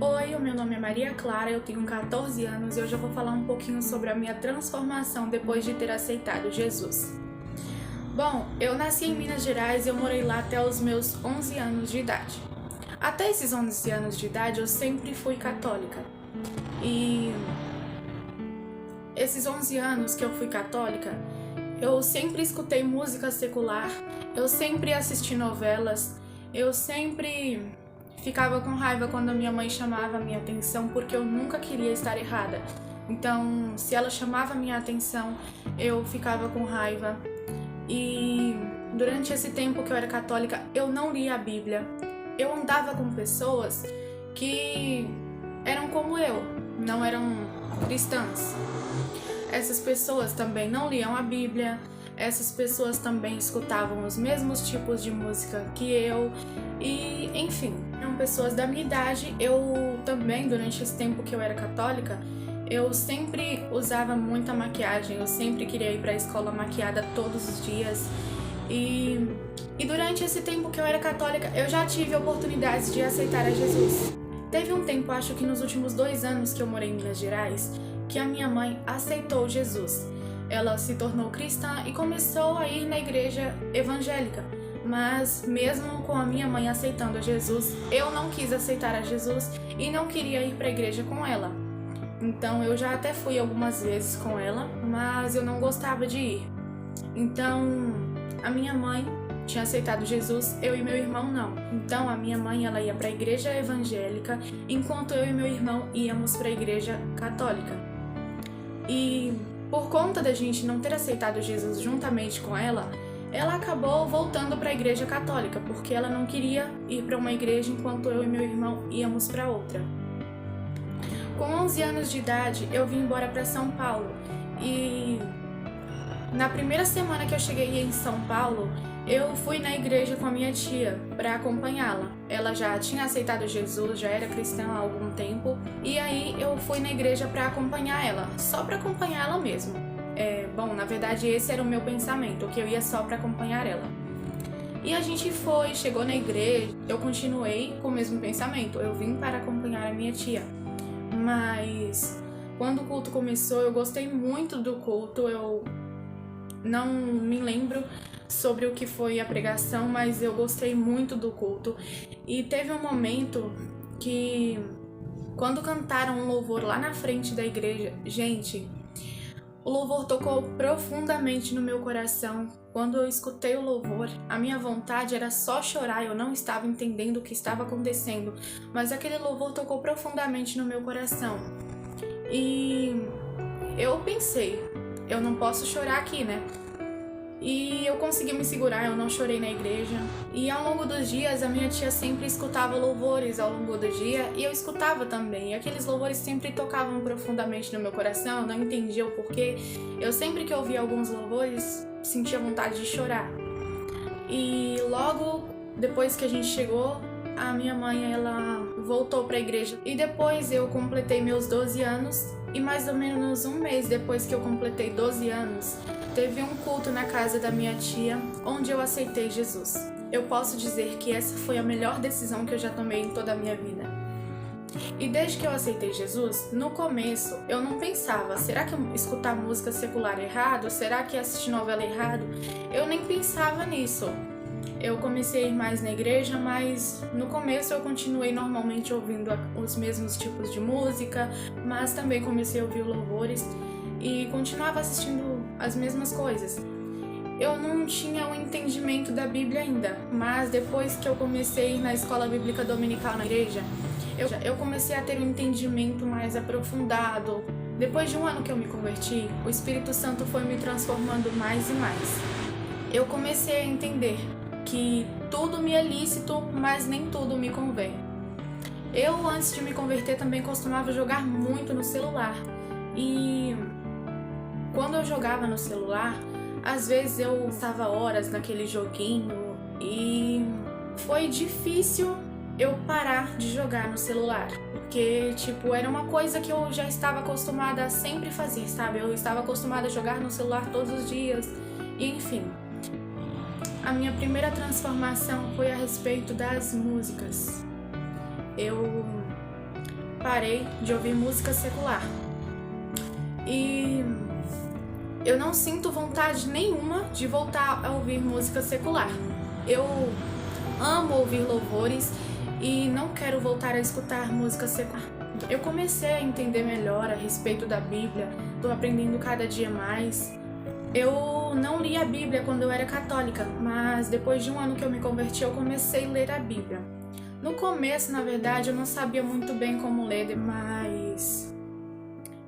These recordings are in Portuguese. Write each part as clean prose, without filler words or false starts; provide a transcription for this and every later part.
Oi, o meu nome é Maria Clara, eu tenho 14 anos e hoje eu vou falar um pouquinho sobre a minha transformação depois de ter aceitado Jesus. Bom, eu nasci em Minas Gerais e eu morei lá até os meus 11 anos de idade. Até esses 11 anos de idade eu sempre fui católica. E esses 11 anos que eu fui católica, eu sempre escutei música secular, eu sempre assisti novelas, eu sempre ficava com raiva quando a minha mãe chamava a minha atenção porque eu nunca queria estar errada. Então, se ela chamava a minha atenção, eu ficava com raiva. E durante esse tempo que eu era católica, eu não lia a Bíblia. Eu andava com pessoas que eram como eu, não eram cristãs. Essas pessoas também não liam a Bíblia, essas pessoas também escutavam os mesmos tipos de música que eu, e enfim, eram pessoas da minha idade. Eu também, durante esse tempo que eu era católica, eu sempre usava muita maquiagem, eu sempre queria ir para a escola maquiada todos os dias. E durante esse tempo que eu era católica, eu já tive oportunidades de aceitar a Jesus. Teve um tempo, acho que nos últimos 2 anos que eu morei em Minas Gerais, que a minha mãe aceitou Jesus. Ela se tornou cristã e começou a ir na igreja evangélica. Mas mesmo com a minha mãe aceitando a Jesus, eu não quis aceitar a Jesus e não queria ir para a igreja com ela. Então eu já até fui algumas vezes com ela, mas eu não gostava de ir. Então a minha mãe tinha aceitado Jesus, eu e meu irmão não. Então a minha mãe, ela ia para a igreja evangélica, enquanto eu e meu irmão íamos para a igreja católica. E por conta da gente não ter aceitado Jesus juntamente com ela, ela acabou voltando para a igreja católica, porque ela não queria ir para uma igreja enquanto eu e meu irmão íamos para outra. Com 11 anos de idade, eu vim embora para São Paulo e na primeira semana que eu cheguei em São Paulo, eu fui na igreja com a minha tia para acompanhá-la. Ela já tinha aceitado Jesus, já era cristã há algum tempo, e aí eu fui na igreja para acompanhar ela, só para acompanhar ela mesmo. Bom, na verdade esse era o meu pensamento, que eu ia só para acompanhar ela. E a gente foi, chegou na igreja, eu continuei com o mesmo pensamento, eu vim para acompanhar a minha tia. Mas quando o culto começou, eu gostei muito do culto, eu não me lembro sobre o que foi a pregação, mas eu gostei muito do culto. E teve um momento que, quando cantaram um louvor lá na frente da igreja, gente, o louvor tocou profundamente no meu coração. Quando eu escutei o louvor, a minha vontade era só chorar, eu não estava entendendo o que estava acontecendo, mas aquele louvor tocou profundamente no meu coração. E eu pensei, eu não posso chorar aqui, né? E eu consegui me segurar, eu não chorei na igreja. E ao longo dos dias, a minha tia sempre escutava louvores ao longo do dia, e eu escutava também. E aqueles louvores sempre tocavam profundamente no meu coração, eu não entendia o porquê. Eu sempre que ouvia alguns louvores, sentia vontade de chorar. E logo depois que a gente chegou, a minha mãe, ela voltou para a igreja. E depois eu completei meus 12 anos, e mais ou menos um mês depois que eu completei 12 anos, teve um culto na casa da minha tia, onde eu aceitei Jesus. Eu posso dizer que essa foi a melhor decisão que eu já tomei em toda a minha vida. E desde que eu aceitei Jesus, no começo eu não pensava, será que escutar música secular é errado? Será que assistir novela é errado? Eu nem pensava nisso. Eu comecei a ir mais na igreja, mas no começo eu continuei normalmente ouvindo os mesmos tipos de música, mas também comecei a ouvir louvores e continuava assistindo as mesmas coisas. Eu não tinha o entendimento da Bíblia ainda, mas depois que eu comecei a ir na escola bíblica dominical na igreja, eu comecei a ter um entendimento mais aprofundado. Depois de um ano que eu me converti, o Espírito Santo foi me transformando mais e mais. Eu comecei a entender que tudo me é lícito, mas nem tudo me convém. Eu, antes de me converter, também costumava jogar muito no celular. E quando eu jogava no celular, às vezes eu estava horas naquele joguinho e foi difícil eu parar de jogar no celular. Porque, era uma coisa que eu já estava acostumada a sempre fazer, sabe? Eu estava acostumada a jogar no celular todos os dias e, enfim. A minha primeira transformação foi a respeito das músicas. Eu parei de ouvir música secular. E eu não sinto vontade nenhuma de voltar a ouvir música secular. Eu amo ouvir louvores e não quero voltar a escutar música secular. Eu comecei a entender melhor a respeito da Bíblia, estou aprendendo cada dia mais. Eu não li a Bíblia quando eu era católica, mas depois de um ano que eu me converti, eu comecei a ler a Bíblia. No começo, na verdade, eu não sabia muito bem como ler, mas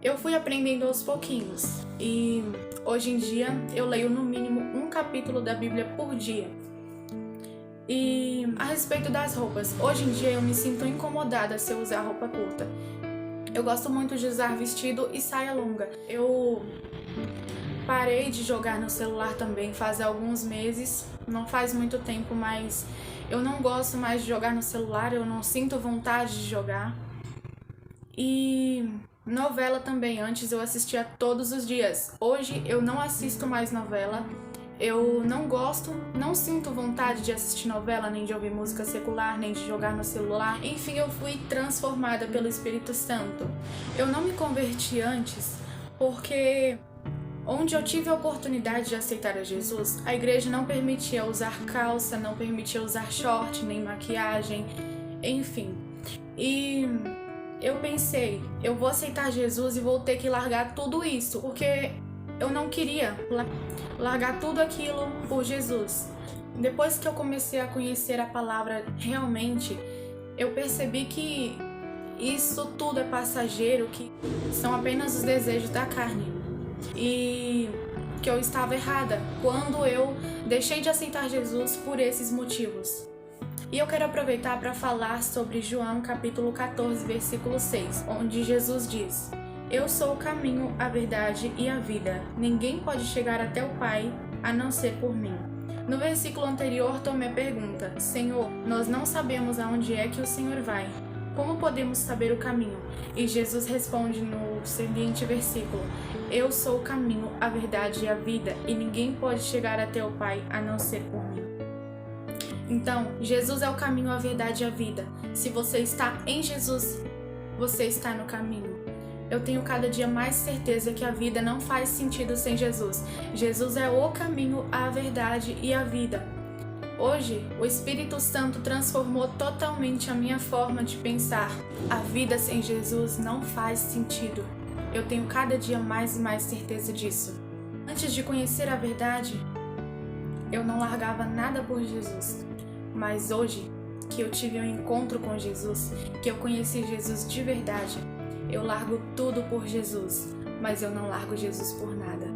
eu fui aprendendo aos pouquinhos. E hoje em dia eu leio no mínimo um capítulo da Bíblia por dia. E a respeito das roupas, hoje em dia eu me sinto incomodada se eu usar roupa curta. Eu gosto muito de usar vestido e saia longa. Eu parei de jogar no celular também faz alguns meses, não faz muito tempo, mas eu não gosto mais de jogar no celular, eu não sinto vontade de jogar. E novela também, antes eu assistia todos os dias. Hoje eu não assisto mais novela. Eu não gosto, não sinto vontade de assistir novela, nem de ouvir música secular, nem de jogar no celular. Enfim, eu fui transformada pelo Espírito Santo. Eu não me converti antes porque onde eu tive a oportunidade de aceitar a Jesus, a igreja não permitia usar calça, não permitia usar short, nem maquiagem, enfim. E eu pensei, eu vou aceitar Jesus e vou ter que largar tudo isso, porque eu não queria largar tudo aquilo por Jesus. Depois que eu comecei a conhecer a palavra realmente, eu percebi que isso tudo é passageiro, que são apenas os desejos da carne. E que eu estava errada quando eu deixei de aceitar Jesus por esses motivos. E eu quero aproveitar para falar sobre João capítulo 14, versículo 6, onde Jesus diz: Eu sou o caminho, a verdade e a vida. Ninguém pode chegar até o Pai a não ser por mim. No versículo anterior, Tomé pergunta: Senhor, nós não sabemos aonde é que o Senhor vai. Como podemos saber o caminho? E Jesus responde no seguinte versículo: Eu sou o caminho, a verdade e a vida, e ninguém pode chegar até o Pai a não ser por mim. Então, Jesus é o caminho, a verdade e a vida. Se você está em Jesus, você está no caminho. Eu tenho cada dia mais certeza que a vida não faz sentido sem Jesus. Jesus é o caminho, a verdade e a vida. Hoje, o Espírito Santo transformou totalmente a minha forma de pensar. A vida sem Jesus não faz sentido. Eu tenho cada dia mais e mais certeza disso. Antes de conhecer a verdade, eu não largava nada por Jesus. Mas hoje, que eu tive um encontro com Jesus, que eu conheci Jesus de verdade, eu largo tudo por Jesus, mas eu não largo Jesus por nada.